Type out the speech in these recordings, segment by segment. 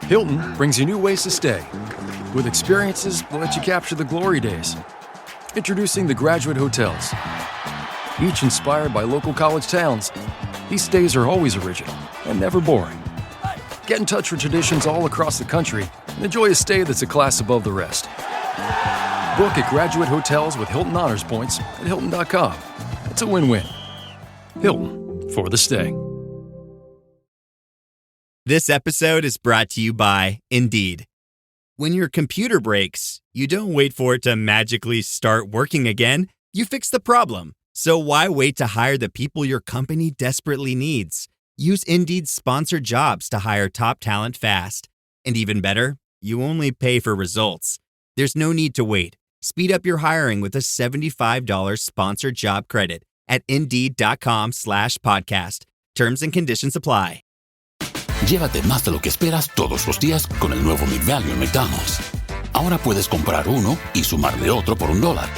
Hilton brings you new ways to stay, with experiences that let you capture the glory days. Introducing the Graduate Hotels. Each inspired by local college towns, these stays are always original and never boring. Get in touch with traditions all across the country and enjoy a stay that's a class above the rest. Book at Graduate Hotels with Hilton Honors Points at Hilton.com. It's a win-win. Hilton, for the stay. This episode is brought to you by Indeed. When your computer breaks, you don't wait for it to magically start working again. You fix the problem. So why wait to hire the people your company desperately needs? Use Indeed's sponsored jobs to hire top talent fast. And even better, you only pay for results. There's no need to wait. Speed up your hiring with a $75 sponsored job credit at Indeed.com/podcast. Terms and conditions apply. Llévate más de lo que esperas todos los días con el nuevo McValue en McDonald's. Ahora puedes comprar uno y sumarle otro por $1.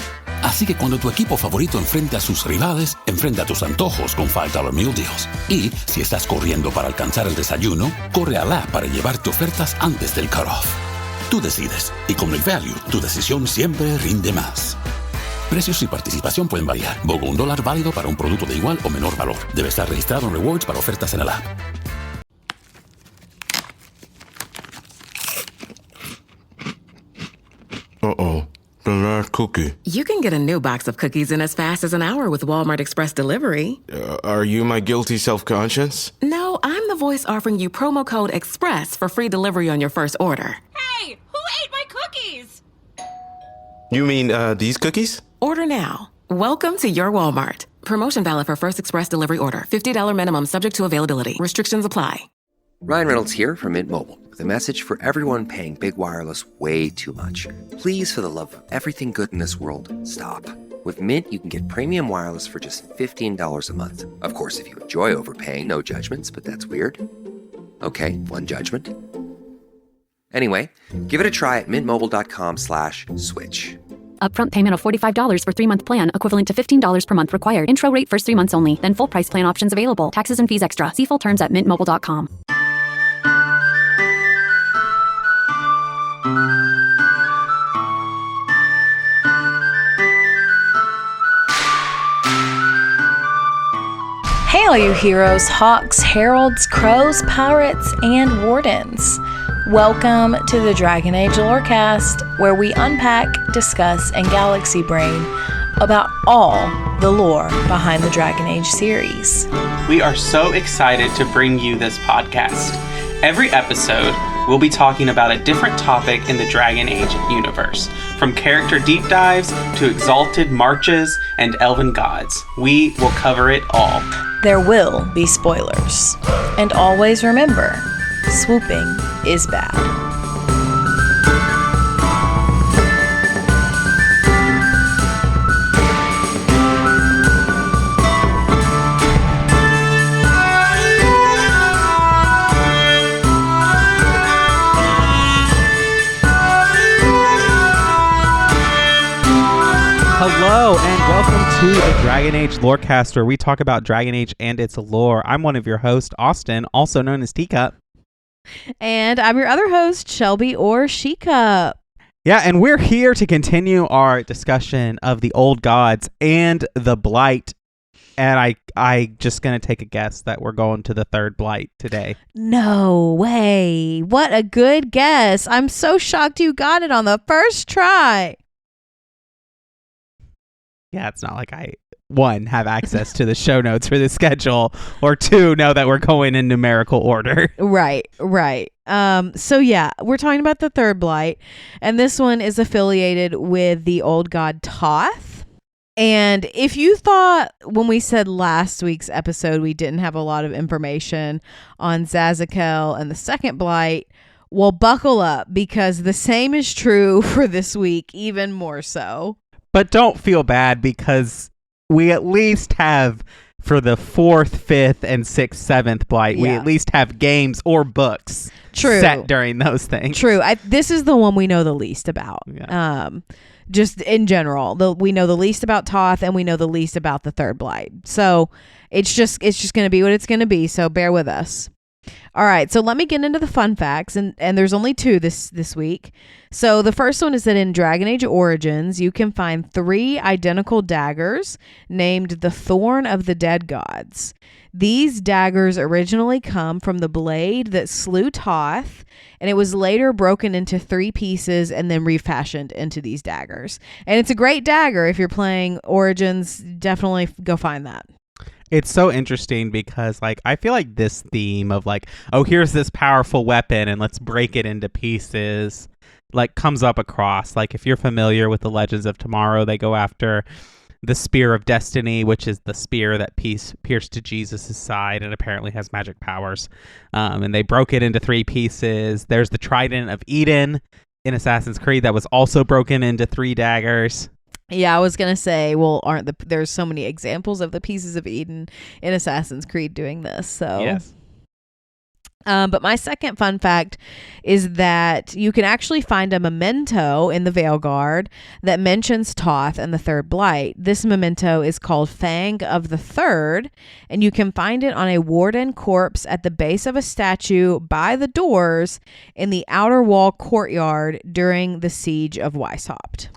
Así que cuando tu equipo favorito enfrente a sus rivales, enfrenta tus antojos con $5 Meal Deals. Y si estás corriendo para alcanzar el desayuno, corre al app para llevarte ofertas antes del cutoff. Tú decides, y con McValue, tu decisión siempre rinde más. Precios y participación pueden variar. BOGO $1 válido para un producto de igual o menor valor. Debe estar registrado en Rewards para ofertas en el app. Uh-oh. The last cookie. You can get a new box of cookies in as fast as an hour with Walmart Express Delivery. Are you my guilty self-conscience? No, I'm the voice offering you promo code EXPRESS for free delivery on your first order. Hey, who ate my cookies? You mean, these cookies? Order now. Welcome to your Walmart. Promotion valid for first express delivery order. $50 minimum subject to availability. Restrictions apply. Ryan Reynolds here from Mint Mobile with a message for everyone paying big wireless way too much. Please, for the love of everything good in this world, stop. With Mint, you can get premium wireless for just $15 a month. Of course, if you enjoy overpaying, no judgments, but that's weird. Okay, one judgment. Anyway, give it a try at mintmobile.com/switch. Upfront payment of $45 for 3-month plan, equivalent to $15 per month required. Intro rate first 3 months only, then full price plan options available. Taxes and fees extra. See full terms at mintmobile.com. Hey, all you heroes, hawks, heralds, crows, pirates, and wardens. Welcome to the Dragon Age Lorecast, where we unpack, discuss, and galaxy brain about all the lore behind the Dragon Age series. We are so excited to bring you this podcast. Every episode, we'll be talking about a different topic in the Dragon Age universe, from character deep dives to exalted marches and elven gods. We will cover it all. There will be spoilers. And always remember, swooping is bad. Hello and welcome to the Dragon Age Lorecast, where we talk about Dragon Age and its lore. I'm one of your hosts, Austin, also known as Teacup. And I'm your other host, Shelby or She-Cup. Yeah, and we're here to continue our discussion of the old gods and the Blight. And I just gonna take a guess that we're going to the Third Blight today. No way. What a good guess. I'm so shocked you got it on the first try. Yeah, it's not like I, one, have access to the show notes for the schedule, or two, know that we're going in numerical order. Right. So yeah, we're talking about the Third Blight, and this one is affiliated with the Old God Toth. And if you thought when we said last week's episode we didn't have a lot of information on Zazakel and the Second Blight, well, buckle up, because the same is true for this week, even more so. But don't feel bad, because we at least have, for the 4th, 5th, and 6th, 7th Blight, we at least have games or books set during those things. True. This is the one we know the least about. Yeah. Just in general, we know the least about Toth, and we know the least about the Third Blight. So it's just going to be what it's going to be. So bear with us. All right, so let me get into the fun facts, and there's only 2 this week. So the first one is that in Dragon Age Origins, you can find 3 identical daggers named the Thorn of the Dead Gods. These daggers originally come from the blade that slew Toth, and it was later broken into 3 pieces and then refashioned into these daggers. And it's a great dagger. If you're playing Origins, definitely go find that. It's so interesting because, like, I feel like this theme of, like, oh, here's this powerful weapon and let's break it into pieces, like, comes up across. Like, if you're familiar with the Legends of Tomorrow, they go after the Spear of Destiny, which is the spear that pierced to Jesus' side and apparently has magic powers. And they broke it into 3 pieces. There's the Trident of Eden in Assassin's Creed that was also broken into 3 daggers. Yeah, I was going to say, well, there's so many examples of the pieces of Eden in Assassin's Creed doing this. So, yes. But my second fun fact is that you can actually find a memento in the Veilguard that mentions Toth and the Third Blight. This memento is called Fang of the Third, and you can find it on a warden corpse at the base of a statue by the doors in the outer wall courtyard during the siege of Weishaupt.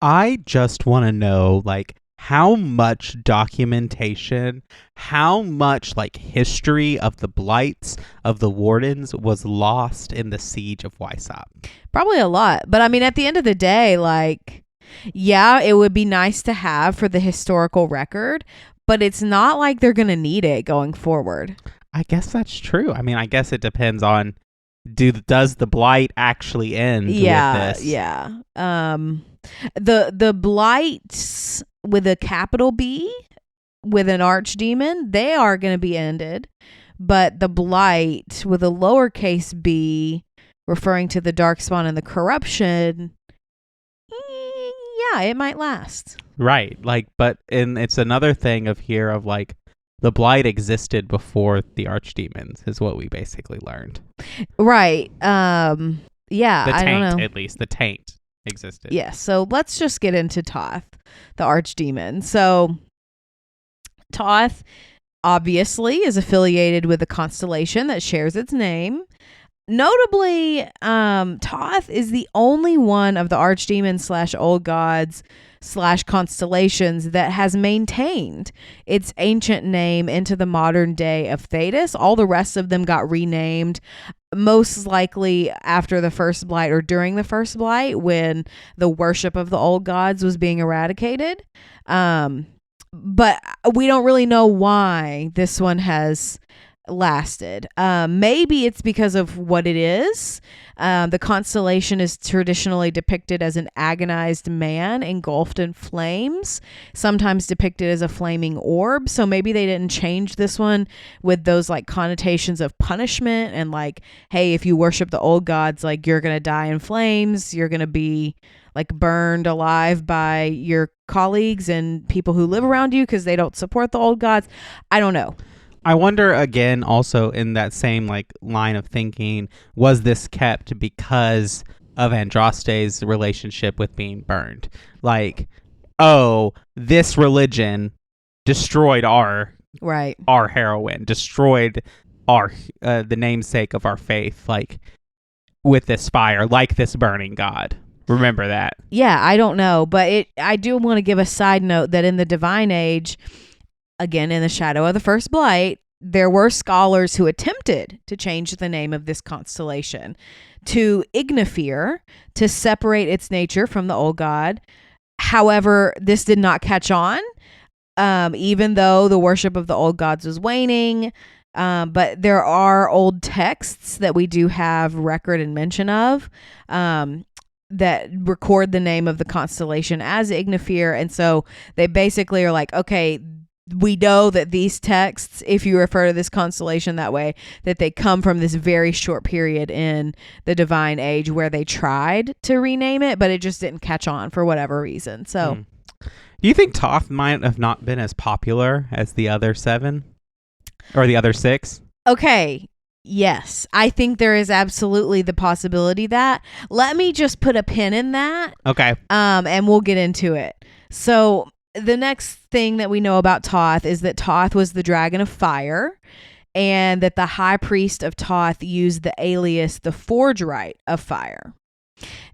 I just want to know, like, how much documentation, how much, like, history of the blights, of the wardens was lost in the siege of Weishaupt. Probably a lot. But, I mean, at the end of the day, like, yeah, it would be nice to have for the historical record, but it's not like they're going to need it going forward. I guess that's true. I mean, I guess it depends on, does the blight actually end with this? Yeah. The blights with a capital B with an archdemon, they are going to be ended, but the blight with a lowercase b referring to the darkspawn and the corruption, yeah, it might last. Right. Like, and it's another thing of like the blight existed before the archdemons is what we basically learned. Right. Yeah. The taint, I don't know. at least the taint existed. Yes. So let's just get into Toth, the archdemon. So Toth obviously is affiliated with a constellation that shares its name. Notably, Toth is the only one of the archdemons / old gods / constellations that has maintained its ancient name into the modern day of Thetis. All the rest of them got renamed, most likely after the First Blight or during the First Blight when the worship of the old gods was being eradicated. But we don't really know why this one has lasted. Maybe it's because of what it is. The constellation is traditionally depicted as an agonized man engulfed in flames, sometimes depicted as a flaming orb. So maybe they didn't change this one with those like connotations of punishment and like, hey, if you worship the old gods, like you're going to die in flames, you're going to be like burned alive by your colleagues and people who live around you because they don't support the old gods. I don't know. I wonder again, also in that same like line of thinking, was this kept because of Andraste's relationship with being burned? Like, oh, this religion destroyed our heroine, destroyed our the namesake of our faith, like with this fire, like this burning god. Remember that? Yeah, I don't know, but I do want to give a side note that in the Divine Age, again, in the shadow of the First Blight, there were scholars who attempted to change the name of this constellation to Ignifir to separate its nature from the old god. However, this did not catch on, even though the worship of the old gods was waning. But there are old texts that we do have record and mention of that record the name of the constellation as Ignifir. And so they basically are like, okay, we know that these texts, if you refer to this constellation that way, that they come from this very short period in the Divine Age where they tried to rename it, but it just didn't catch on for whatever reason. So, do you think Toth might have not been as popular as the other 7 or the other 6? Okay. Yes, I think there is absolutely the possibility that. Let me just put a pin in that. Okay. And we'll get into it. So the next thing that we know about Toth is that Toth was the dragon of fire, and that the high priest of Toth used the alias the Forge Rite of Fire.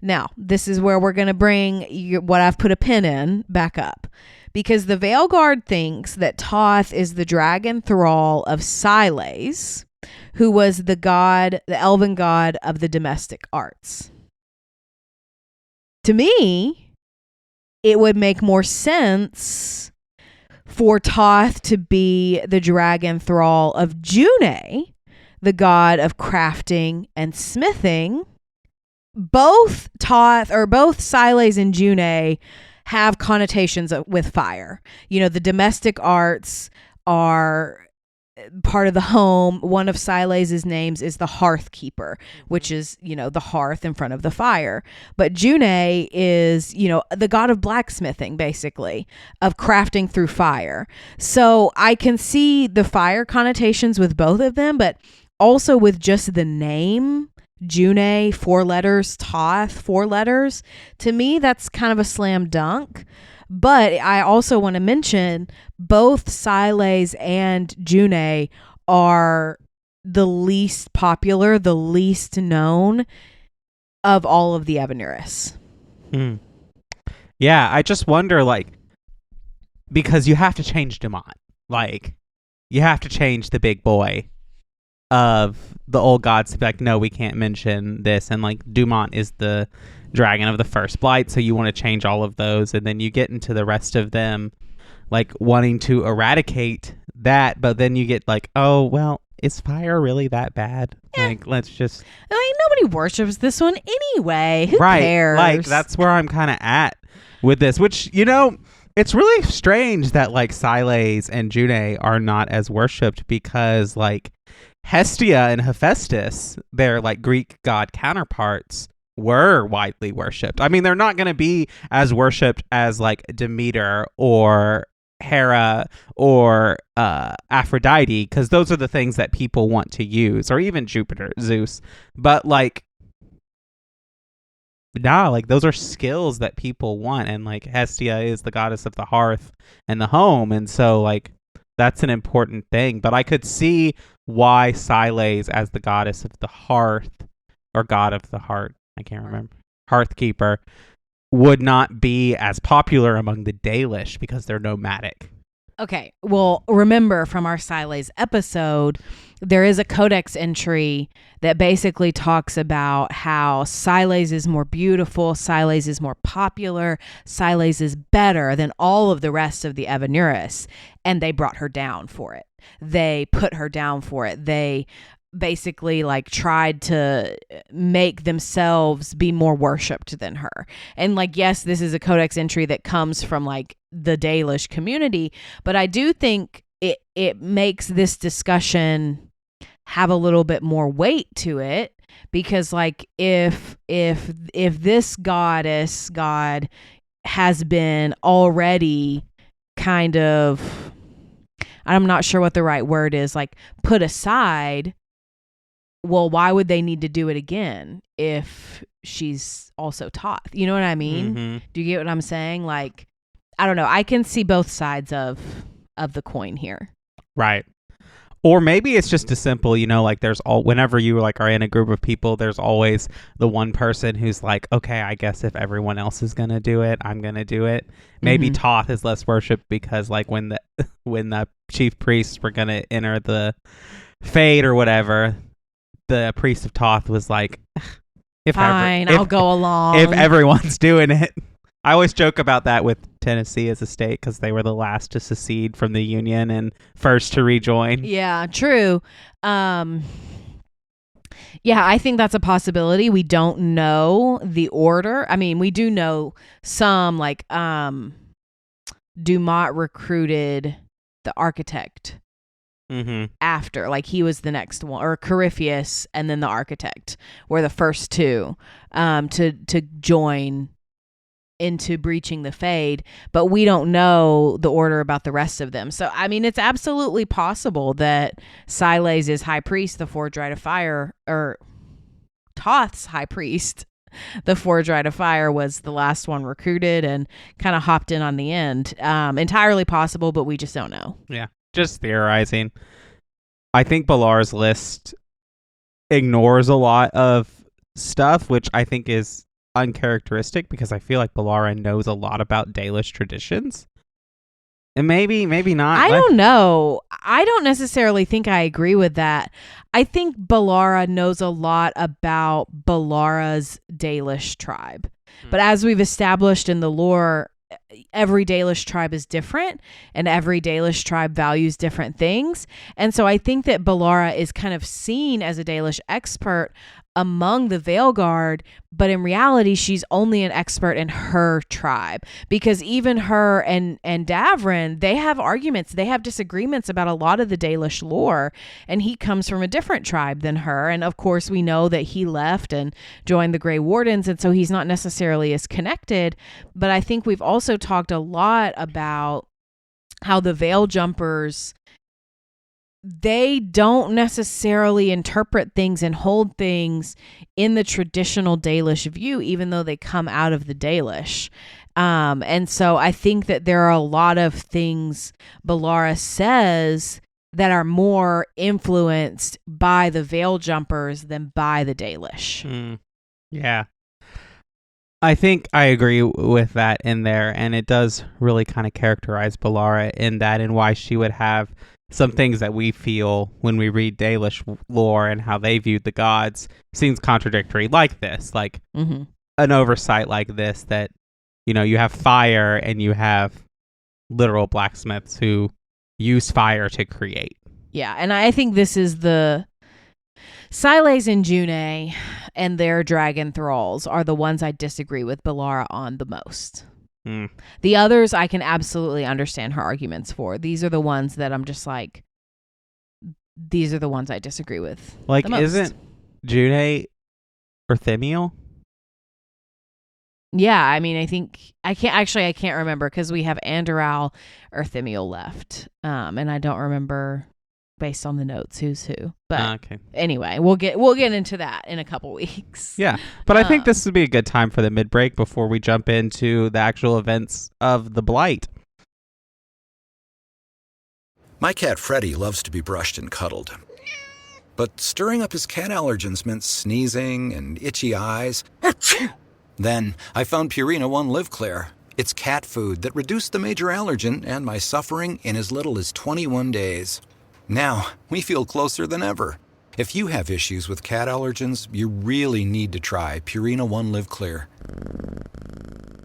Now, this is where we're going to bring what I've put a pin in back up, because the Veilguard thinks that Toth is the dragon thrall of Siles, who was the elven god of the domestic arts. To me, it would make more sense for Toth to be the dragon thrall of June, the god of crafting and smithing. Both Siles and June have connotations with fire. You know, the domestic arts are part of the home. One of Siles' names is the Hearth Keeper, which is, you know, the hearth in front of the fire. But June is, you know, the god of blacksmithing, basically, of crafting through fire. So I can see the fire connotations with both of them, but also with just the name June, 4 letters, Toth, 4 letters. To me, that's kind of a slam dunk. But I also want to mention both Siles and June are the least popular, the least known of all of the Evanuris. Yeah, I just wonder, like, because you have to change Dumont. Like, you have to change the big boy of the old gods to be like, no, we can't mention this. And like, Dumont is the dragon of the first blight, so you want to change all of those, and then you get into the rest of them like wanting to eradicate that, but then you get like, oh well, is fire really that bad? Like, let's just, I mean, nobody worships this one anyway. Who right cares? Like, that's where I'm kind of at with this, which, you know, it's really strange that like Siles and June are not as worshipped, because like Hestia and Hephaestus, their like Greek god counterparts, were widely worshipped. I mean, they're not going to be as worshipped as like Demeter or Hera or Aphrodite, because those are the things that people want to use, or even Jupiter, Zeus. But like, nah, like those are skills that people want, and like Hestia is the goddess of the hearth and the home, and so like that's an important thing. But I could see why Siles, as the goddess of the hearth, or god of the heart, I can't remember, Hearthkeeper, would not be as popular among the Dalish because they're nomadic. Okay, well, remember from our Siles episode, there is a codex entry that basically talks about how Siles is more beautiful, Siles is more popular, Siles is better than all of the rest of the Evanuris, and they brought her down for it. They put her down for it. They basically like tried to make themselves be more worshipped than her. And like, yes, this is a codex entry that comes from like the Dalish community, but I do think it makes this discussion have a little bit more weight to it, because like if this god has been already kind of, I'm not sure what the right word is, like put aside, well, why would they need to do it again if she's also Toth? You know what I mean? Mm-hmm. Do you get what I'm saying? Like, I don't know. I can see both sides of the coin here. Right. Or maybe it's just as simple, you know, like there's whenever you like are in a group of people, there's always the one person who's like, okay, I guess if everyone else is going to do it, I'm going to do it. Maybe Toth is less worshipped because like when the chief priests were going to enter the Fade or whatever, the priest of Toth was like, I'll go along. If everyone's doing it. I always joke about that with Tennessee as a state, because they were the last to secede from the Union and first to rejoin. Yeah, true. Yeah, I think that's a possibility. We don't know the order. I mean, we do know some, like Dumont recruited the architect after, like he was the next one, or Corypheus and then the architect were the first two to join into breaching the Fade, but we don't know the order about the rest of them. So I mean, it's absolutely possible that Siles is high priest, the Forge Rite of Fire, or Toth's high priest, the Forge Rite of Fire, was the last one recruited and kind of hopped in on the end. Entirely possible, but we just don't know. Yeah, just theorizing. I think Ballar's list ignores a lot of stuff, which I think is uncharacteristic because I feel like Ballara knows a lot about Dalish traditions. And maybe not. I don't know. I don't necessarily think I agree with that. I think Ballara knows a lot about Ballara's Dalish tribe. But as we've established in the lore, every Dalish tribe is different and every Dalish tribe values different things. And so I think that Ballara is kind of seen as a Dalish expert among the Veilguard, but in reality, she's only an expert in her tribe, because even her and Davrin, they have arguments, they have disagreements about a lot of the Dalish lore, and he comes from a different tribe than her. And of course, we know that he left and joined the Grey Wardens, and so he's not necessarily as connected. But I think we've also talked a lot about how the Veil Jumpers, they don't necessarily interpret things and hold things in the traditional Dalish view, even though they come out of the Dalish. And so I think that there are a lot of things Ballara says that are more influenced by the Veil Jumpers than by the Dalish. Yeah. I think I agree with that in there, and it does really kind of characterize Ballara in that, and why she would have some things that we feel when we read Dalish lore and how they viewed the gods seems contradictory, like this, like an oversight like this, that, you know, you have fire and you have literal blacksmiths who use fire to create. Yeah, and I think this is the Siles and June and their dragon thralls are the ones I disagree with Ballara on the most. The others I can absolutely understand her arguments for. These are the ones that I'm just like, these are the ones I disagree with. Like, the most. Isn't June Orthemiel? Yeah, I mean, I think I can't remember because we have Andoral Orthemiel left, and I don't remember based on the notes who's who. But anyway, we'll get into that in a couple weeks. Yeah, but I think this would be a good time for the mid-break before we jump into the actual events of the Blight. My cat Freddie loves to be brushed and cuddled. But stirring up his cat allergens meant sneezing and itchy eyes. Then I found Purina One Live Clear. It's cat food that reduced the major allergen and my suffering in as little as 21 days. Now, we feel closer than ever. If you have issues with cat allergens, you really need to try Purina One Live Clear.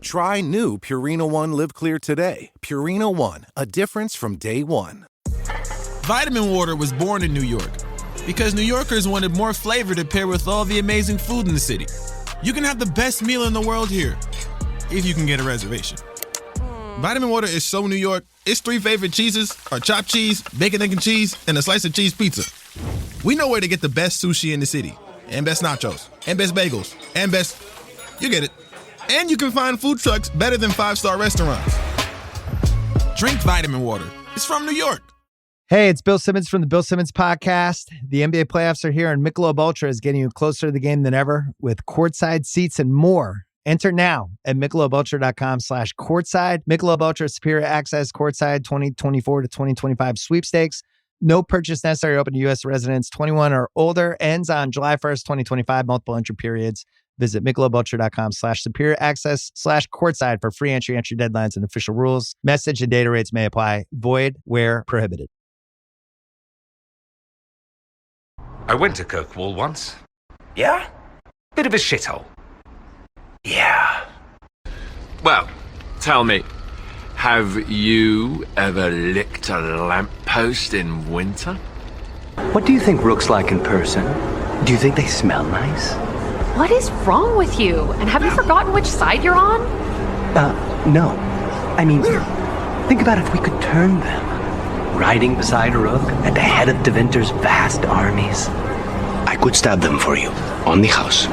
Try new Purina One Live Clear today. Purina One, a difference from day one. Vitamin Water was born in New York because New Yorkers wanted more flavor to pair with all the amazing food in the city. You can have the best meal in the world here, if you can get a reservation. Vitamin Water is so New York, its 3 favorite cheeses are chopped cheese, bacon, egg, and cheese, and a slice of cheese pizza. We know where to get the best sushi in the city, and best nachos, and best bagels, and best... You get it. And you can find food trucks better than 5-star restaurants. Drink Vitamin Water. It's from New York. Hey, it's Bill Simmons from the Bill Simmons Podcast. The NBA playoffs are here, and Michelob Ultra is getting you closer to the game than ever with courtside seats and more. Enter now at MichelobUltra.com/courtside. Michelob Ultra Superior Access Courtside 2024 to 2025 sweepstakes. No purchase necessary. Open to U.S. residents 21 or older. Ends on July 1st, 2025. Multiple entry periods. Visit MichelobUltra.com/superior access/courtside for free entry deadlines, and official rules. Message and data rates may apply. Void where prohibited. I went to Kirkwall once. Yeah? Bit of a shithole. Yeah. Well, tell me, have you ever licked a lamppost in winter? What do you think Rook's like in person? Do you think they smell nice? What is wrong with you? And have you forgotten which side you're on? No. I mean, think about if we could turn them. Riding beside Rook at the head of Tevinter's vast armies. I could stab them for you, on the house.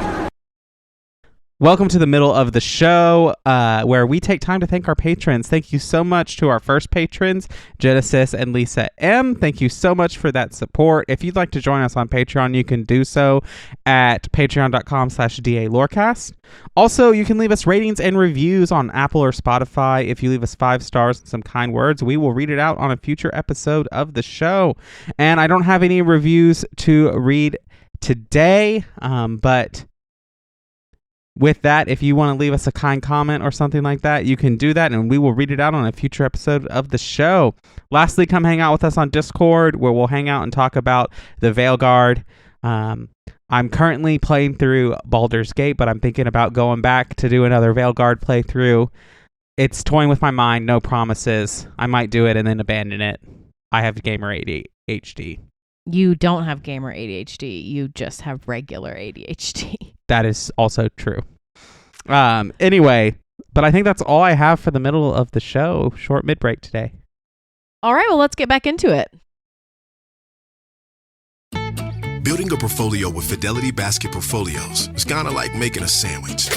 Welcome to the middle of the show, where we take time to thank our patrons. Thank you so much to our first patrons, Genesis and Lisa M. Thank you so much for that support. If you'd like to join us on Patreon, you can do so at patreon.com/DALorecast. Also, you can leave us ratings and reviews on Apple or Spotify. If you leave us 5 stars and some kind words, we will read it out on a future episode of the show. And I don't have any reviews to read today, but with that, if you want to leave us a kind comment or something like that, you can do that, and we will read it out on a future episode of the show. Lastly, come hang out with us on Discord, where we'll hang out and talk about the Veilguard. I'm currently playing through Baldur's Gate, but I'm thinking about going back to do another Veilguard playthrough. It's toying with my mind, no promises. I might do it and then abandon it. I have gamer ADHD. You don't have gamer ADHD. You just have regular ADHD. That is also true. Anyway, but I think that's all I have for the middle of the show. Short mid-break today. All right, well, let's get back into it. Building a portfolio with Fidelity Basket Portfolios is kind of like making a sandwich.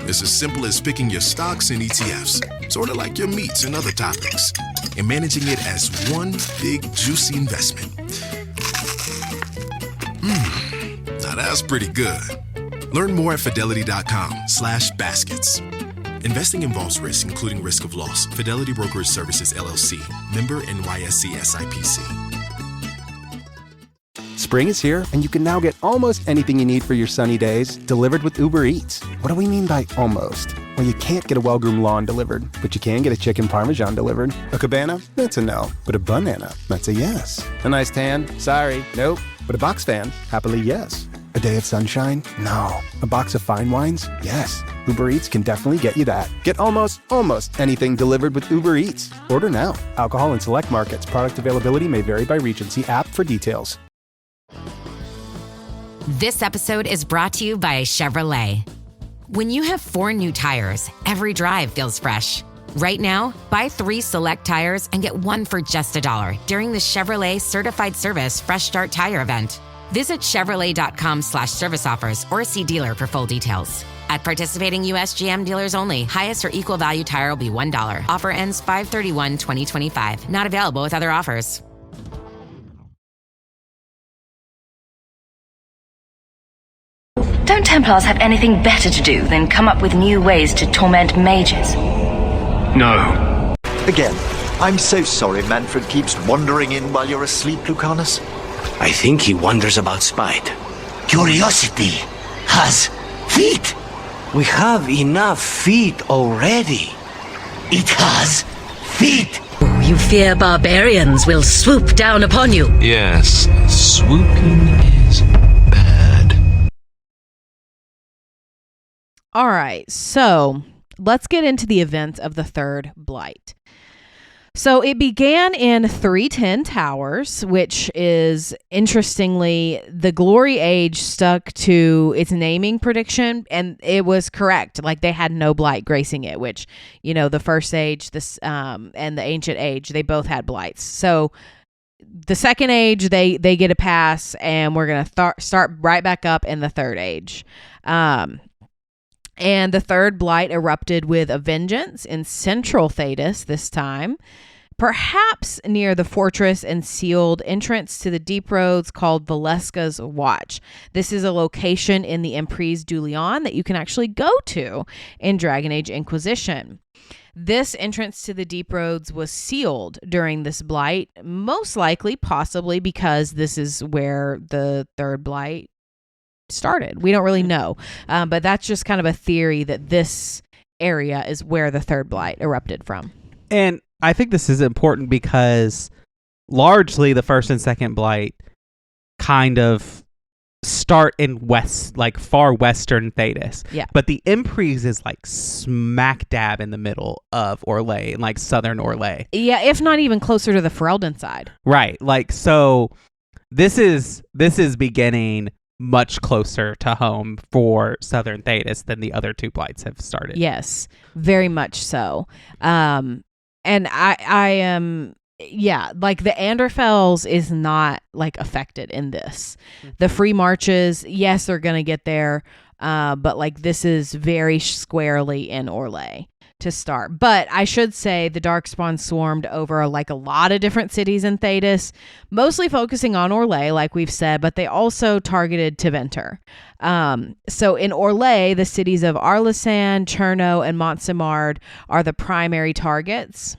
It's as simple as picking your stocks and ETFs, sort of like your meats and other toppings, and managing it as one big, juicy investment. Now that's pretty good. Learn more at fidelity.com/baskets. Investing involves risk, including risk of loss. Fidelity Brokerage Services, LLC. Member NYSE SIPC. Spring is here, and you can now get almost anything you need for your sunny days delivered with Uber Eats. What do we mean by almost? Well, you can't get a well-groomed lawn delivered, but you can get a chicken parmesan delivered. A cabana? That's a no. But a banana? That's a yes. A nice tan? Sorry, nope. But a box fan? Happily, yes. A day of sunshine? No. A box of fine wines? Yes. Uber Eats can definitely get you that. Get almost anything delivered with Uber Eats. Order now. Alcohol in select markets. Product availability may vary by region. See app for details. This episode is brought to you by Chevrolet. When you have 4 new tires, every drive feels fresh. Right now, buy 3 select tires and get 1 for just $1 during the Chevrolet Certified Service Fresh Start Tire event. Visit Chevrolet.com/service offers or see dealer for full details. At participating U.S. GM dealers only, highest or equal value tire will be $1. Offer ends 5/31/2025. Not available with other offers. Don't Templars have anything better to do than come up with new ways to torment mages? No. Again, I'm so sorry Manfred keeps wandering in while you're asleep, Lucanus. I think he wonders about spite. Curiosity has feet. We have enough feet already. It has feet. You fear barbarians will swoop down upon you. Yes, swooping is bad. All right, so let's get into the events of the Third Blight. So it began in 310 Towers, which is, interestingly, the Glory Age stuck to its naming prediction, and it was correct. Like, they had no blight gracing it, which, you know, the First Age and the Ancient Age, they both had blights. So the Second Age, they get a pass, and we're going to start right back up in the Third Age. And the Third Blight erupted with a vengeance in central Thedas this time, perhaps near the fortress and sealed entrance to the deep roads called Valeska's Watch. This is a location in the Emprise du Lion that you can actually go to in Dragon Age Inquisition. This entrance to the deep roads was sealed during this blight, most likely, possibly because this is where the Third Blight started. We don't really know, but that's just kind of a theory that this area is where the Third Blight erupted from. And I think this is important because largely the First and Second Blight kind of start in west, like far western Thedas. Yeah. But the Emprise is like smack dab in the middle of Orlais, like southern Orlais. Yeah, if not even closer to the Ferelden side. Right. Like, so this is beginning much closer to home for southern Thedas than the other 2 blights have started. Yes, very much so. And I am, like the Anderfells is not like affected in this. The free marches, yes, they're going to get there. But like this is very squarely in Orlais to start. But I should say the Darkspawn swarmed over like a lot of different cities in Thedas, mostly focusing on Orlais, like we've said, but they also targeted Tevinter. So in Orlais, the cities of Orlesian, Cherno, and Montsimard are the primary targets.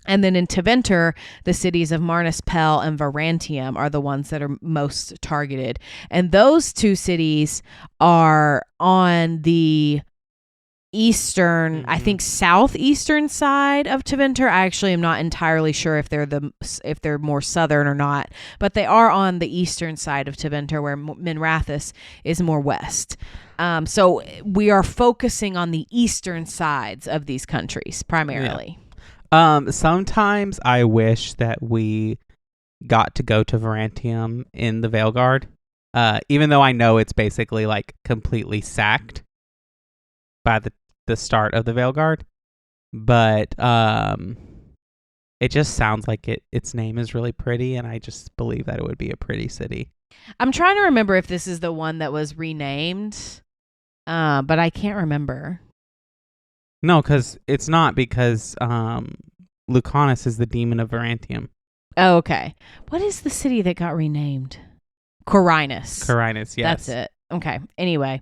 And then in Tevinter, the cities of Marnispel and Varantium are the ones that are most targeted. And those two cities are on the eastern, I think southeastern side of Tevinter. I actually am not entirely sure if they're more southern or not, but they are on the eastern side of Tevinter, where Minrathous is more west. So we are focusing on the eastern sides of these countries primarily. Yeah. Sometimes I wish that we got to go to Varantium in the Veilguard, even though I know it's basically like completely sacked by the start of the Veilguard, but it just sounds like its name is really pretty, and I just believe that it would be a pretty city. I'm trying to remember if this is the one that was renamed, but I can't remember. No, because it's not, because Lucanus is the demon of Varantium. Oh, okay. What is the city that got renamed? Corinus. Corinus, yes. That's it. Okay. Anyway.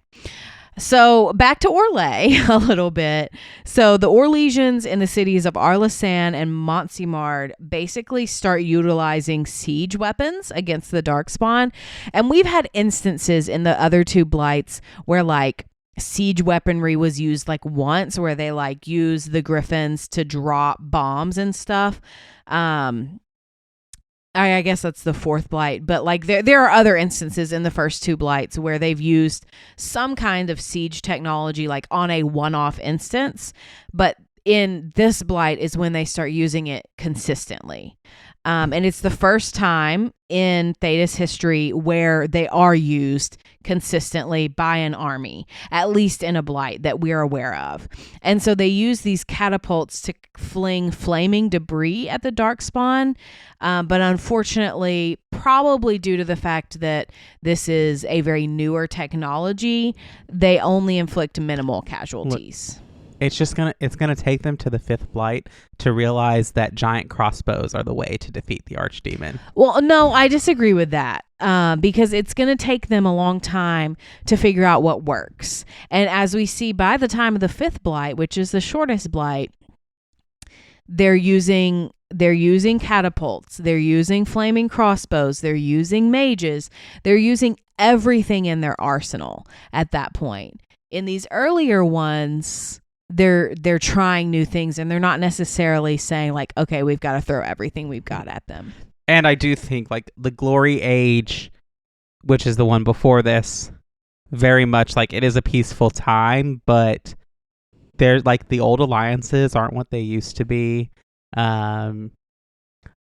So back to Orlais a little bit. So the Orlesians in the cities of Orlesian and Montsimard basically start utilizing siege weapons against the Darkspawn. And we've had instances in the other two blights where like siege weaponry was used like once, where they like use the griffins to drop bombs and stuff. I guess that's the fourth blight, but like there are other instances in the first two blights where they've used some kind of siege technology like on a one-off instance, but in this blight is when they start using it consistently. And it's the first time in Thedas history where they are used consistently by an army, at least in a blight that we're aware of. And so they use these catapults to fling flaming debris at the Darkspawn. But unfortunately, probably due to the fact that this is a very newer technology, they only inflict minimal casualties. It's gonna take them to the fifth blight to realize that giant crossbows are the way to defeat the archdemon. Well, no, I disagree with that, because it's gonna take them a long time to figure out what works. And as we see by the time of the fifth blight, which is the shortest blight, they're using catapults, they're using flaming crossbows, they're using mages, they're using everything in their arsenal at that point. In these earlier ones, they're trying new things, and they're not necessarily saying like, okay, we've got to throw everything we've got at them. And I do think like the Glory Age, which is the one before this, very much like it is a peaceful time, but they're like the old alliances aren't what they used to be.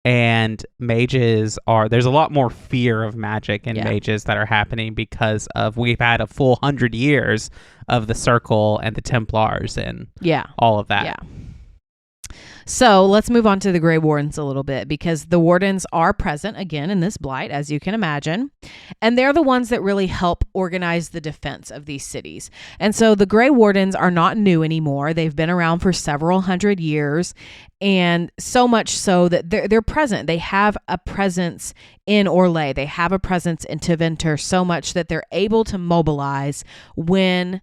And mages there's a lot more fear of magic and mages that are happening because of we've had a full 100 years of the Circle and the Templars and all of that. Yeah. So let's move on to the Grey Wardens a little bit, because the Wardens are present again in this blight, as you can imagine. And they're the ones that really help organize the defense of these cities. And so the Grey Wardens are not new anymore. They've been around for several hundred years, and so much so that they're present. They have a presence in Orlais. They have a presence in Tevinter, so much that they're able to mobilize when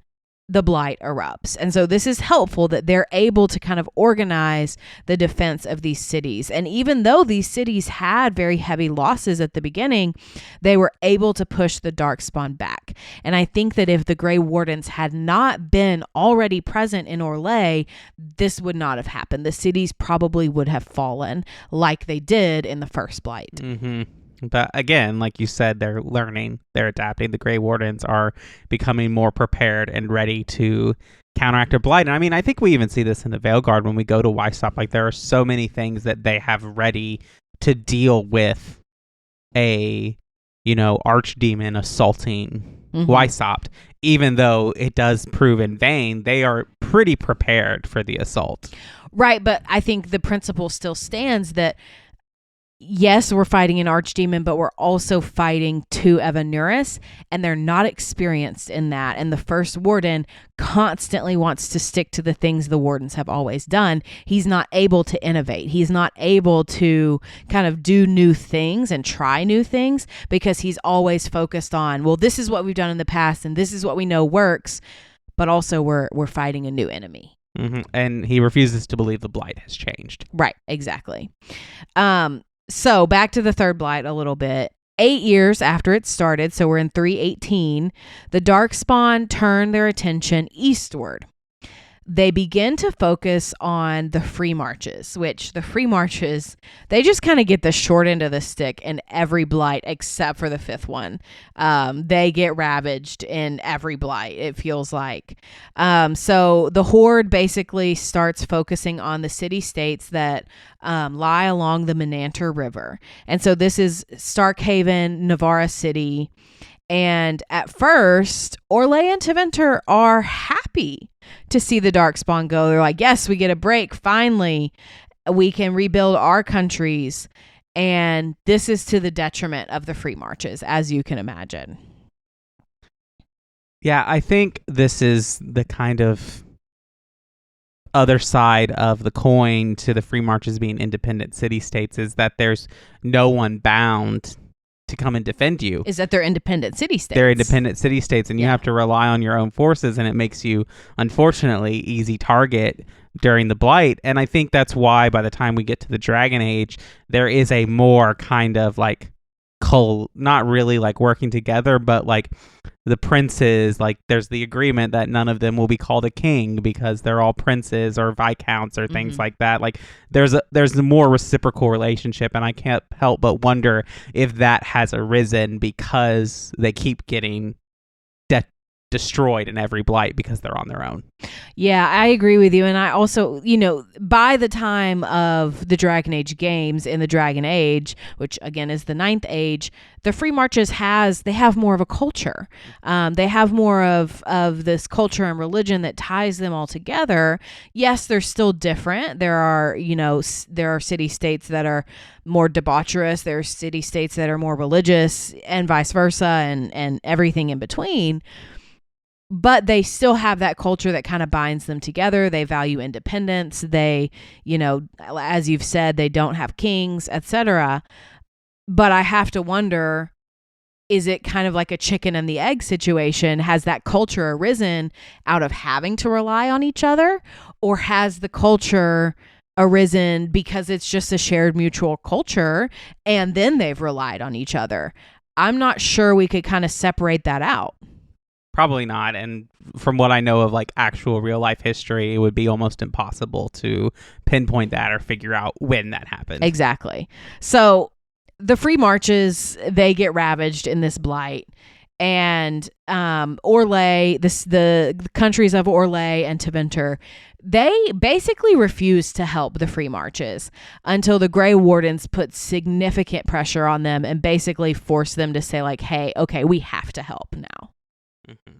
the blight erupts. And so this is helpful that they're able to kind of organize the defense of these cities. And even though these cities had very heavy losses at the beginning, they were able to push the Darkspawn back. And I think that if the Grey Wardens had not been already present in Orlais, this would not have happened. The cities probably would have fallen like they did in the first blight. Mm-hmm. But again, like you said, they're learning, they're adapting. The Grey Wardens are becoming more prepared and ready to counteract a blight. And I mean, I think we even see this in the Veilguard when we go to Weissop. Like, there are so many things that they have ready to deal with a, archdemon assaulting Weissop. Even though it does prove in vain, they are pretty prepared for the assault. Right, but I think the principle still stands that yes, we're fighting an archdemon, but we're also fighting two Evanuris, and they're not experienced in that. And the first warden constantly wants to stick to the things the wardens have always done. He's not able to innovate. He's not able to kind of do new things and try new things because he's always focused on, well, this is what we've done in the past and this is what we know works, but also we're fighting a new enemy. Mm-hmm. And he refuses to believe the Blight has changed. Right, exactly. So back to the Third Blight a little bit. 8 years after it started, so we're in 318, the Darkspawn turn their attention eastward. They begin to focus on the Free Marches, which the Free Marches, they just kind of get the short end of the stick in every Blight except for the fifth one. They get ravaged in every Blight, it feels like. So the Horde basically starts focusing on the city-states that lie along the Menanter River. And so this is Starkhaven, Nevarra City. And at first, Orlesian and Tevinter are happy to see the Darkspawn go. They're like, yes, we get a break. Finally, we can rebuild our countries. And this is to the detriment of the Free Marches, as you can imagine. Yeah, I think this is the kind of other side of the coin to the Free Marches being independent city-states, is that there's no one bound to come and defend you. Is that they're independent city-states. They're independent city-states, and you have to rely on your own forces, and it makes you, unfortunately, easy target during the Blight. And I think that's why by the time we get to the Dragon Age, there is a more kind of like not really like working together, but like the princes, like there's the agreement that none of them will be called a king because they're all princes or viscounts or things like that. Like there's a more reciprocal relationship, and I can't help but wonder if that has arisen because they keep getting destroyed in every Blight because they're on their own. Yeah, I agree with you. And I also, by the time of the Dragon Age games in the Dragon Age, which again is the 9th age, the Free Marches they have more of a culture. They have more of this culture and religion that ties them all together. Yes, they're still different. There are city-states that are more debaucherous. There are city-states that are more religious, and vice versa, and everything in between. But they still have that culture that kind of binds them together. They value independence. They, as you've said, they don't have kings, etc. But I have to wonder, is it kind of like a chicken and the egg situation? Has that culture arisen out of having to rely on each other? Or has the culture arisen because it's just a shared mutual culture and then they've relied on each other? I'm not sure we could kind of separate that out. Probably not. And from what I know of like actual real life history, it would be almost impossible to pinpoint that or figure out when that happened. Exactly. So the Free Marches, they get ravaged in this Blight. And the countries of Orlesian and Tevinter, they basically refuse to help the Free Marches until the Grey Wardens put significant pressure on them and basically force them to say like, hey, okay, we have to help now. Mm-hmm.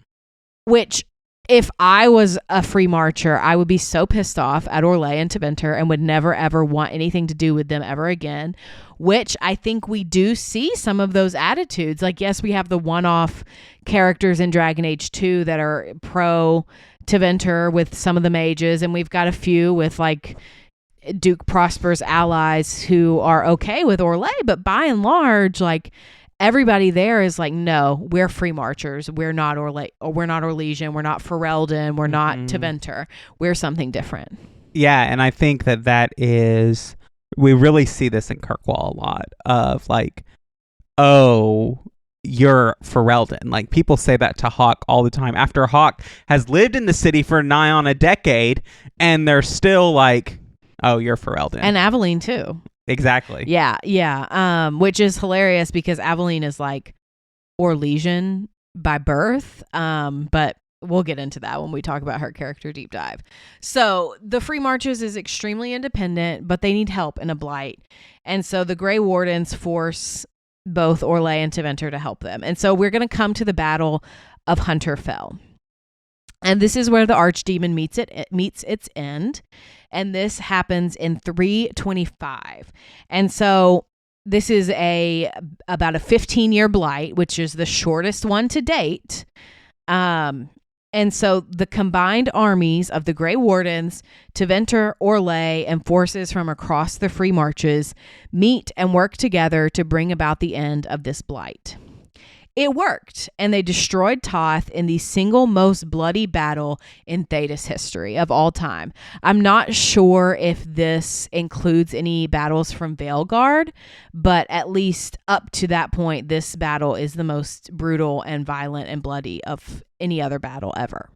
Which, if I was a Free Marcher, I would be so pissed off at Orlesian and Tevinter and would never ever want anything to do with them ever again. Which I think we do see some of those attitudes. Like, yes, we have the one-off characters in Dragon Age 2 that are pro Tevinter with some of the mages, and we've got a few with like Duke Prosper's allies who are okay with Orlesian, but by and large, like, everybody there is like, no, we're Free Marchers. We're not we're not Orlesian. We're not Ferelden. We're not Tevinter. We're something different. Yeah, and I think that is, we really see this in Kirkwall a lot of like, oh, you're Ferelden. Like people say that to Hawk all the time after Hawk has lived in the city for nigh on a decade, and they're still like, oh, you're Ferelden. And Aveline too. Exactly. Yeah. Which is hilarious because Aveline is like Orlesian by birth. But we'll get into that when we talk about her character deep dive. So the Free Marches is extremely independent, but they need help in a Blight. And so the Grey Wardens force both Orlesian and Tevinter to help them. And so we're going to come to the Battle of Hunterfell. And this is where the Archdemon meets its end. And this happens in 325. And so this is about a 15-year blight, which is the shortest one to date. And so the combined armies of the Grey Wardens, Tevinter, Orlais, and forces from across the Free Marches meet and work together to bring about the end of this blight. It worked, and they destroyed Toth in the single most bloody battle in Thedas history of all time. I'm not sure if this includes any battles from Veilguard, but at least up to that point, this battle is the most brutal and violent and bloody of any other battle ever.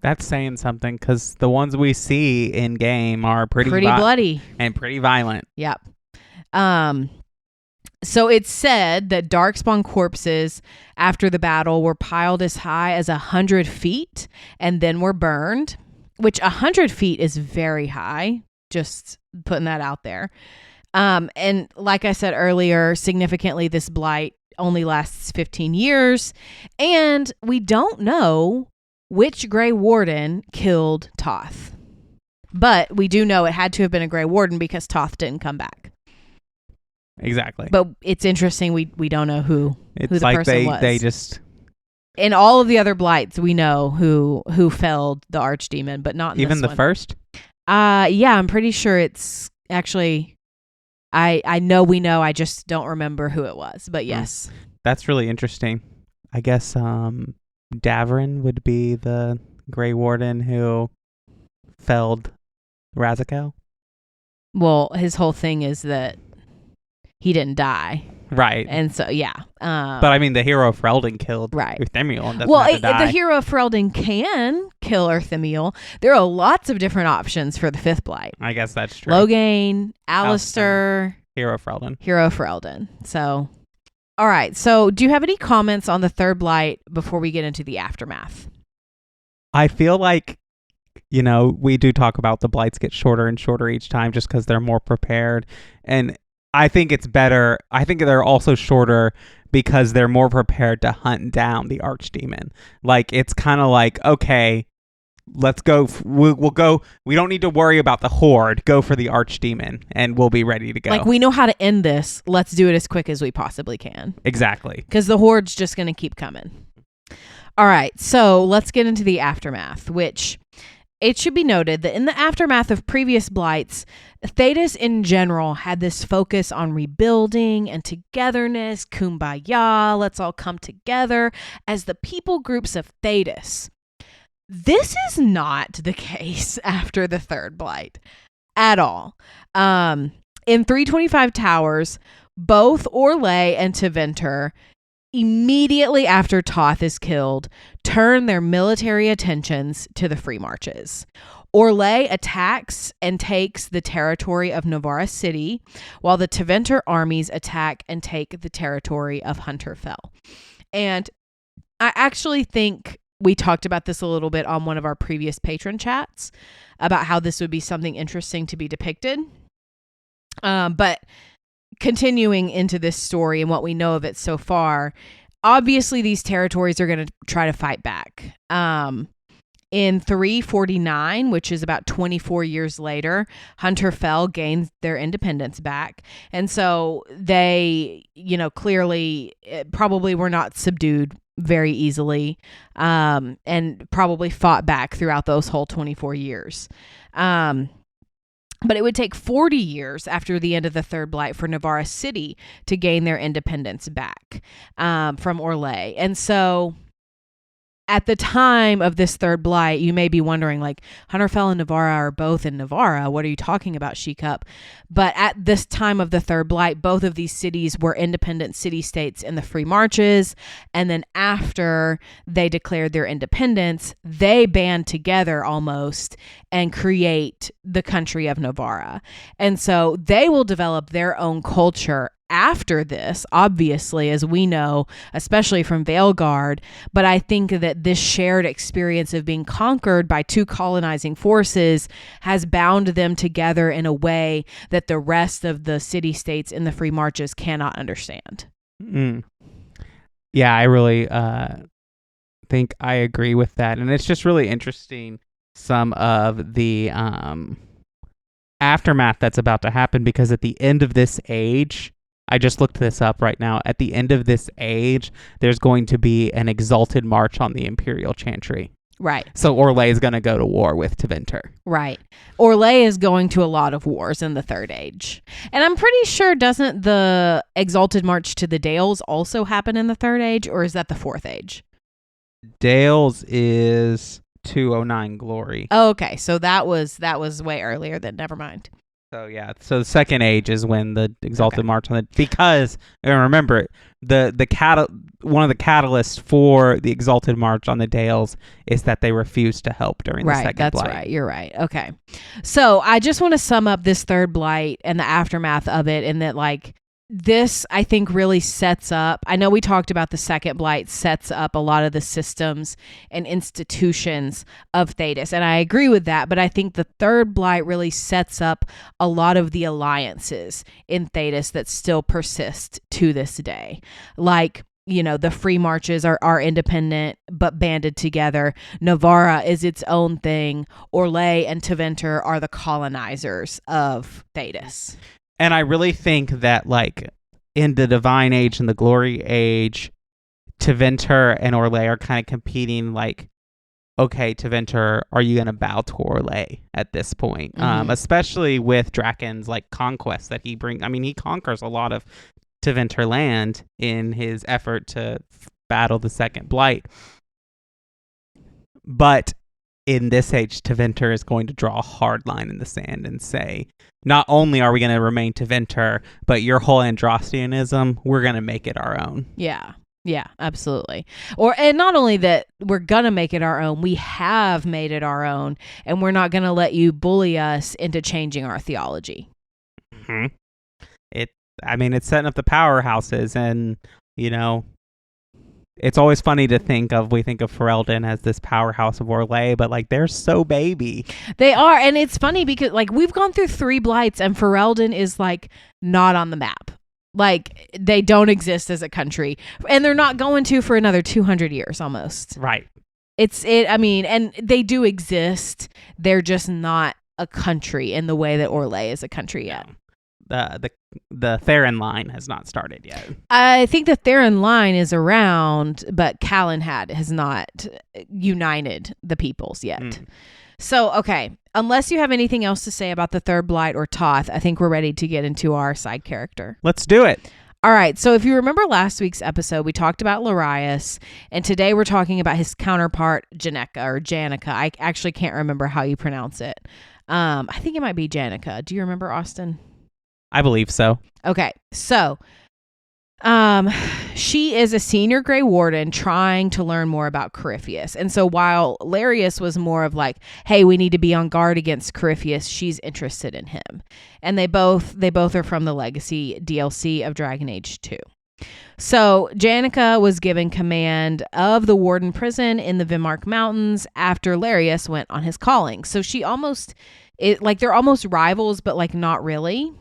That's saying something, because the ones we see in game are pretty bloody and pretty violent. Yep. So it's said that Darkspawn corpses after the battle were piled as high as 100 feet and then were burned, which 100 feet is very high. Just putting that out there. And like I said earlier, significantly, this blight only lasts 15 years. And we don't know which Grey Warden killed Toth. But we do know it had to have been a Grey Warden because Toth didn't come back. Exactly. But it's interesting. We don't know who the person was. They just... In all of the other blights, we know who felled the archdemon, but not in even this the one. First? Yeah, I'm pretty sure it's actually... I know we know. I just don't remember who it was. But yes. That's really interesting. I guess Davrin would be the Grey Warden who felled Razikel. Well, his whole thing is that he didn't die. Right. And so, yeah. But I mean, the hero of Ferelden killed Uthemiel and doesn't have to die. The hero of Ferelden can kill Uthemiel. There are lots of different options for the Fifth Blight. I guess that's true. Loghain, Alistair. Hero of Ferelden. Hero of Ferelden. So, all right. So, do you have any comments on the Third Blight before we get into the aftermath? I feel like, we do talk about the blights get shorter and shorter each time just because they're more prepared. And I think it's better. I think they're also shorter because they're more prepared to hunt down the archdemon. Like, it's kind of like, okay, let's go. We'll go. We don't need to worry about the horde. Go for the archdemon and we'll be ready to go. Like, we know how to end this. Let's do it as quick as we possibly can. Exactly. Because the horde's just going to keep coming. All right. So let's get into the aftermath, which... It should be noted that in the aftermath of previous blights, Thedas in general had this focus on rebuilding and togetherness, kumbaya, let's all come together as the people groups of Thedas. This is not the case after the Third Blight at all. In 325 Towers, both Orlais and Tevinter, immediately after Toth is killed, turn their military attentions to the Free Marches. Orlais attacks and takes the territory of Nevarra City, while the Tevinter armies attack and take the territory of Hunterfell. And I actually think we talked about this a little bit on one of our previous patron chats about how this would be something interesting to be depicted. But continuing into this story and what we know of it so far, obviously these territories are going to try to fight back. In 349, which is about 24 years later, Hunterfell gains their independence back. And so they, clearly probably were not subdued very easily, and probably fought back throughout those whole 24 years. But it would take 40 years after the end of the Third Blight for Nevarra City to gain their independence back from Orlais. And so at the time of this Third Blight, you may be wondering, like, Hunterfell and Nevarra are both in Nevarra. What are you talking about, She-Cup? But at this time of the Third Blight, both of these cities were independent city-states in the Free Marches. And then after they declared their independence, they band together almost and create the country of Nevarra. And so they will develop their own culture after this, obviously, as we know, especially from Veilguard. But I think that this shared experience of being conquered by two colonizing forces has bound them together in a way that the rest of the city-states in the Free Marches cannot understand. Yeah, I really think I agree with that. And it's just really interesting, some of the aftermath that's about to happen, because at the end of this age, I just looked this up right now. At the end of this age, there's going to be an exalted march on the Imperial Chantry. Right. So Orlais is going to go to war with Tevinter. Right. Orlais is going to a lot of wars in the Third Age. And I'm pretty sure, doesn't the Exalted March to the Dales also happen in the Third Age, or is that the Fourth Age? Dales is 209 Glory. Oh, okay. So that was way earlier then. Never mind. So yeah, so the Second Age is when the Exalted March on the, because remember one of the catalysts for the Exalted March on the Dales is that they refused to help during the Second Blight. Right. You're right. Okay. So I just want to sum up this Third Blight and the aftermath of it, and that like this, I think, really sets up, I know we talked about the Second Blight sets up a lot of the systems and institutions of Thedas, and I agree with that, but I think the Third Blight really sets up a lot of the alliances in Thedas that still persist to this day. Like, you know, the Free Marches are independent but banded together. Nevarra is its own thing. Orlais and Tevinter are the colonizers of Thedas. And I really think that, like, in the Divine Age and the Glory Age, Tevinter and Orlais are kind of competing, like, okay, Tevinter, are you going to bow to Orlais at this point? Especially with Draken's, like, conquest that he brings. I mean, he conquers a lot of Tevinter land in his effort to battle the Second Blight. But in this age, Tevinter is going to draw a hard line in the sand and say, not only are we going to remain Tevinter, but your whole Androstianism, we're going to make it our own. Yeah. Yeah, absolutely. And not only that we're going to make it our own, we have made it our own, and we're not going to let you bully us into changing our theology. Mm-hmm. It's setting up the powerhouses, and, you know, it's always funny to we think of Ferelden as this powerhouse of Orlais, but like they're so baby. They are, and it's funny because like we've gone through 3 blights and Ferelden is like not on the map. Like they don't exist as a country, and they're not going to for another 200 years almost. Right. And they do exist. They're just not a country in the way that Orlais is a country yet. The Theron line has not started yet. I think the Theron line is around, but Calenhad has not united the peoples yet. So, okay, unless you have anything else to say about the Third Blight or Toth, I think we're ready to get into our side character. Let's do it. All right, so if you remember last week's episode, we talked about Larius, and today we're talking about his counterpart, Janica. I actually can't remember how you pronounce it. I think it might be Janica. Do you remember, Austin? I believe so. Okay, so she is a senior Grey Warden trying to learn more about Corypheus. And so while Larius was more of like, hey, we need to be on guard against Corypheus, she's interested in him. And they both are from the Legacy DLC of Dragon Age 2. So Janica was given command of the Warden prison in the Vimark Mountains after Larius went on his calling. So they're almost rivals, but like not really.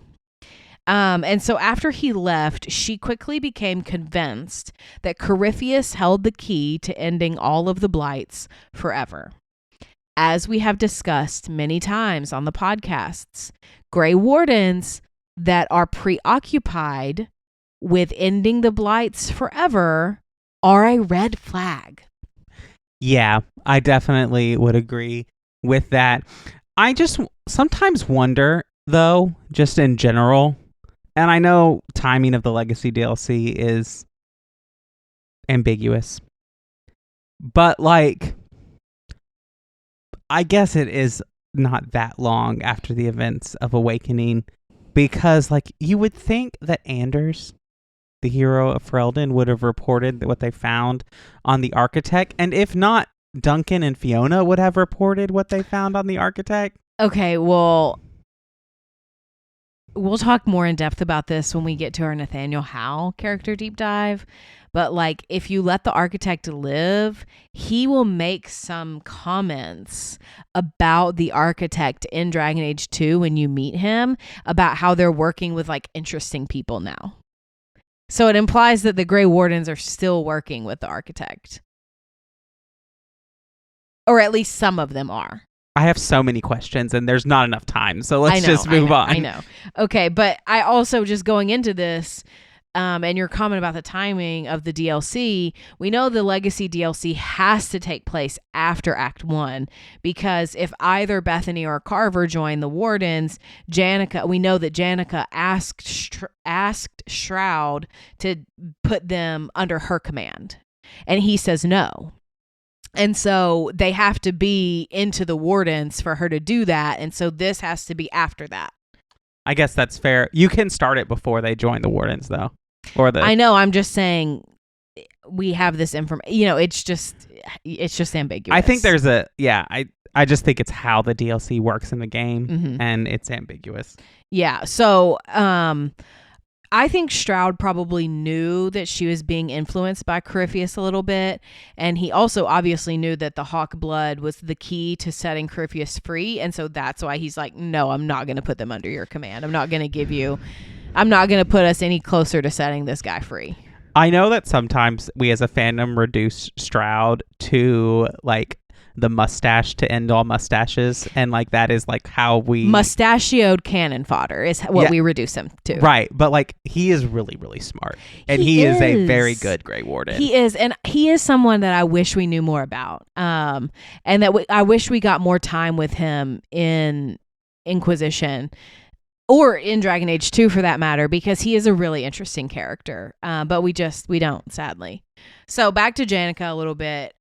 And so after he left, she quickly became convinced that Corypheus held the key to ending all of the blights forever. As we have discussed many times on the podcasts, Grey Wardens that are preoccupied with ending the blights forever are a red flag. Yeah, I definitely would agree with that. I just sometimes wonder, though, just in general, and I know timing of the Legacy DLC is ambiguous, but like, I guess it is not that long after the events of Awakening, because like you would think that Anders, the hero of Ferelden, would have reported what they found on the Architect, and if not, Duncan and Fiona would have reported what they found on the Architect. Okay, well, we'll talk more in depth about this when we get to our Nathaniel Howe character deep dive. But like, if you let the Architect live, he will make some comments about the Architect in Dragon Age 2 when you meet him, about how they're working with like interesting people now. So it implies that the Grey Wardens are still working with the Architect. Or at least some of them are. I have so many questions and there's not enough time. So let's just move on. I know. Okay. But I also just going into this, and your comment about the timing of the DLC, we know the Legacy DLC has to take place after Act 1 because if either Bethany or Carver join the Wardens, we know that Janica asked Shroud to put them under her command. And he says no. And so they have to be into the Wardens for her to do that. And so this has to be after that. I guess that's fair. You can start it before they join the Wardens, though. I know. I'm just saying we have this information. It's just ambiguous. I think there's I just think it's how the DLC works in the game, and it's ambiguous. Yeah. So, I think Shroud probably knew that she was being influenced by Corypheus a little bit, and he also obviously knew that the Hawk blood was the key to setting Corypheus free, and so that's why he's like, no, I'm not going to put them under your command. I'm not going to put us any closer to setting this guy free. I know that sometimes we as a fandom reduce Shroud to like the mustache to end all mustaches, and like that is like how we mustachioed cannon fodder is what we reduce him to. Right, but like he is really, really smart, and he is a very good Grey Warden. He is, and he is someone that I wish we knew more about, and that I wish we got more time with him in Inquisition. Or in Dragon Age 2 for that matter, because he is a really interesting character. But we don't, sadly. So back to Janica a little bit.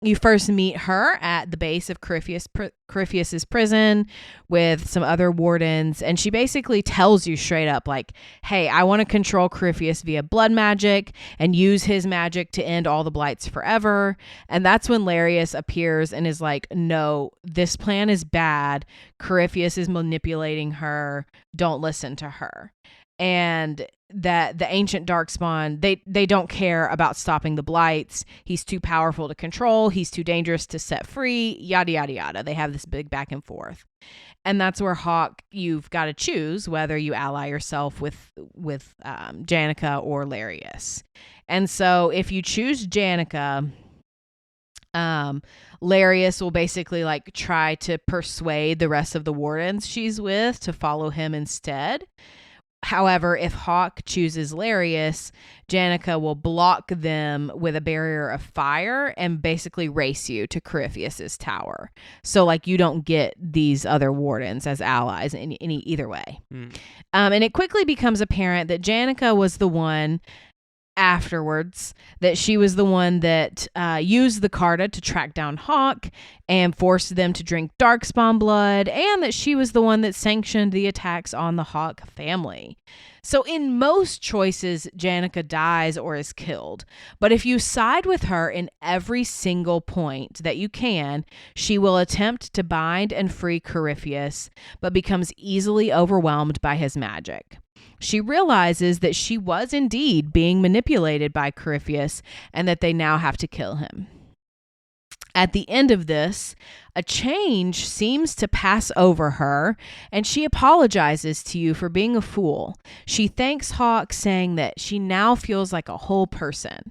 You first meet her at the base of Corypheus's prison with some other wardens. And she basically tells you straight up like, hey, I want to control Corypheus via blood magic and use his magic to end all the blights forever. And that's when Larius appears and is like, no, this plan is bad. Corypheus is manipulating her. Don't listen to her. And that the ancient darkspawn, they don't care about stopping the blights. He's too powerful to control. He's too dangerous to set free. Yada yada yada. They have this big back and forth, and that's where Hawk, you've got to choose whether you ally yourself with Janica or Larius. And so if you choose Janica, Larius will basically like try to persuade the rest of the wardens she's with to follow him instead. However, if Hawk chooses Larius, Janica will block them with a barrier of fire and basically race you to Corypheus's tower. So like you don't get these other wardens as allies in either way. And it quickly becomes apparent that Janica was the one afterwards, that she was the one that used the Carta to track down Hawk and forced them to drink darkspawn blood, and that she was the one that sanctioned the attacks on the Hawk family. So in most choices, Janica dies or is killed. But if you side with her in every single point that you can, she will attempt to bind and free Corypheus, but becomes easily overwhelmed by his magic. She realizes that she was indeed being manipulated by Corypheus and that they now have to kill him. At the end of this, a change seems to pass over her, and she apologizes to you for being a fool. She thanks Hawk, saying that she now feels like a whole person.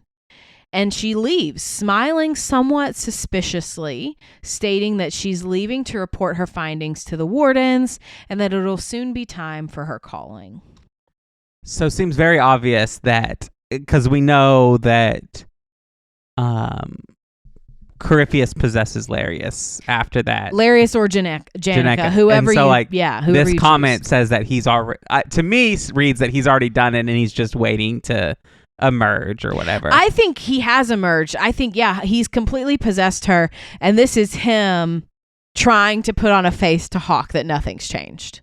And she leaves, smiling somewhat suspiciously, stating that she's leaving to report her findings to the wardens and that it'll soon be time for her calling. So it seems very obvious that, because we know that Corypheus possesses Larius after that. Larius or Janica, whoever and so, whoever this you comment choose. says that he's already, to me, reads that he's already done it and he's just waiting to emerge or whatever. I think he has emerged. I think, he's completely possessed her, and this is him trying to put on a face to Hawk that nothing's changed.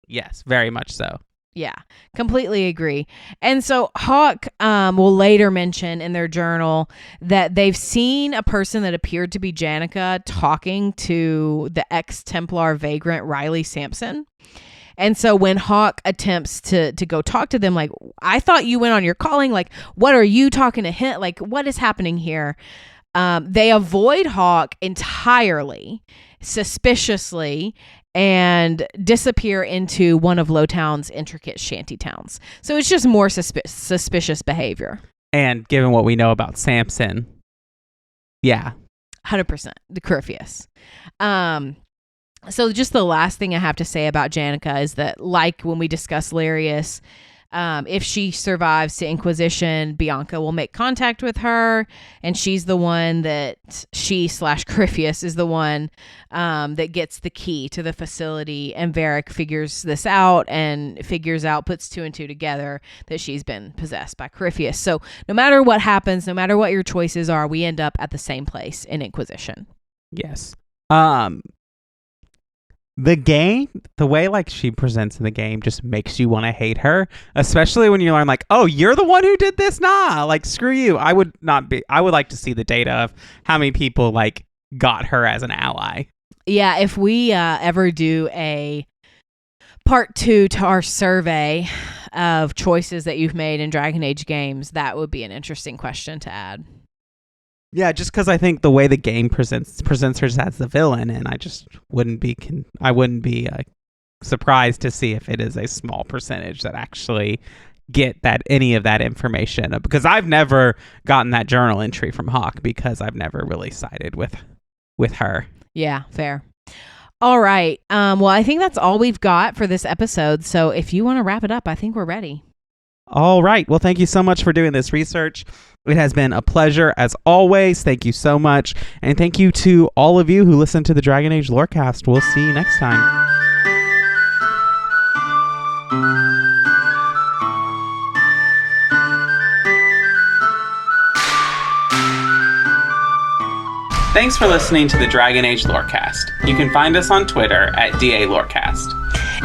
Yes, very much so. Yeah, completely agree. And so Hawk will later mention in their journal that they've seen a person that appeared to be Janica talking to the ex-Templar vagrant Riley Sampson. And so when Hawk attempts to go talk to them, like, I thought you went on your calling. Like, what are you talking to him? Like, what is happening here? They avoid Hawk entirely, suspiciously, and disappear into one of Lowtown's intricate shanty towns. So it's just more suspicious behavior. And given what we know about Samson, yeah. 100%. The Corypheus. So just the last thing I have to say about Janica is that, like when we discussed Larius, if she survives to Inquisition, Bianca will make contact with her, and she's the one that Corypheus is the one that gets the key to the facility, and Varric figures this out and puts 2 and 2 together that she's been possessed by Corypheus. So no matter what happens, no matter what your choices are, we end up at the same place in Inquisition. Yes. The game, the way like she presents in the game just makes you want to hate her, especially when you learn like, oh, you're the one who did this? Nah, like screw you. I would like to see the data of how many people like got her as an ally. Yeah, if we ever do a part 2 to our survey of choices that you've made in Dragon Age games, that would be an interesting question to add. Yeah, just because I think the way the game presents her as the villain, and I just wouldn't be surprised to see if it is a small percentage that actually get any of that information. Because I've never gotten that journal entry from Hawk because I've never really sided with her. Yeah, fair. All right. Well, I think that's all we've got for this episode. So if you want to wrap it up, I think we're ready. All right. Well, thank you so much for doing this research. It has been a pleasure as always. Thank you so much. And thank you to all of you who listen to the Dragon Age Lorecast. We'll see you next time. Thanks for listening to the Dragon Age Lorecast. You can find us on Twitter at DALorecast.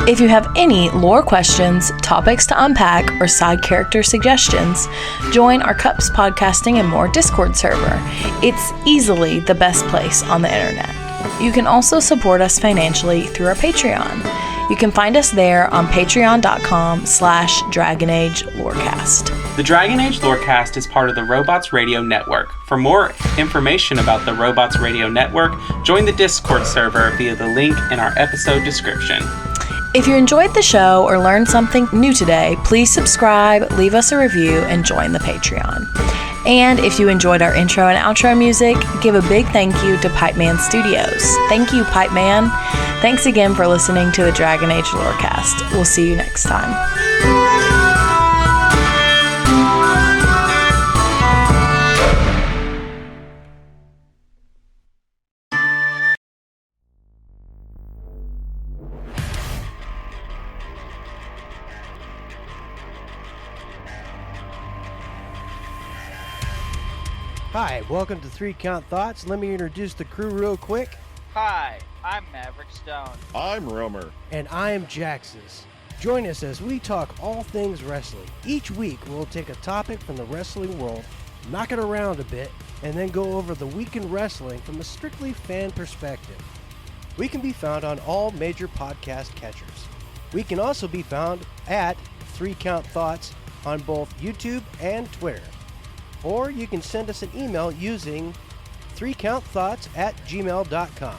If you have any lore questions, topics to unpack, or side character suggestions, join our Cups Podcasting and More Discord server. It's easily the best place on the internet. You can also support us financially through our Patreon. You can find us there on patreon.com/DragonAgeLorecast. The Dragon Age Lorecast is part of the Robots Radio Network. For more information about the Robots Radio Network, join the Discord server via the link in our episode description. If you enjoyed the show or learned something new today, please subscribe, leave us a review, and join the Patreon. And if you enjoyed our intro and outro music, give a big thank you to Pipeman Studios. Thank you, Pipeman. Thanks again for listening to the Dragon Age Lorecast. We'll see you next time. Hi, welcome to 3 Count Thoughts. Let me introduce the crew real quick. Hi, I'm Maverick Stone. I'm Romer. And I am Jaxus. Join us as we talk all things wrestling. Each week, we'll take a topic from the wrestling world, knock it around a bit, and then go over the week in wrestling from a strictly fan perspective. We can be found on all major podcast catchers. We can also be found at 3 Count Thoughts on both YouTube and Twitter. Or you can send us an email using 3countthoughts@gmail.com.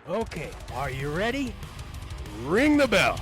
Okay, are you ready? Ring the bell.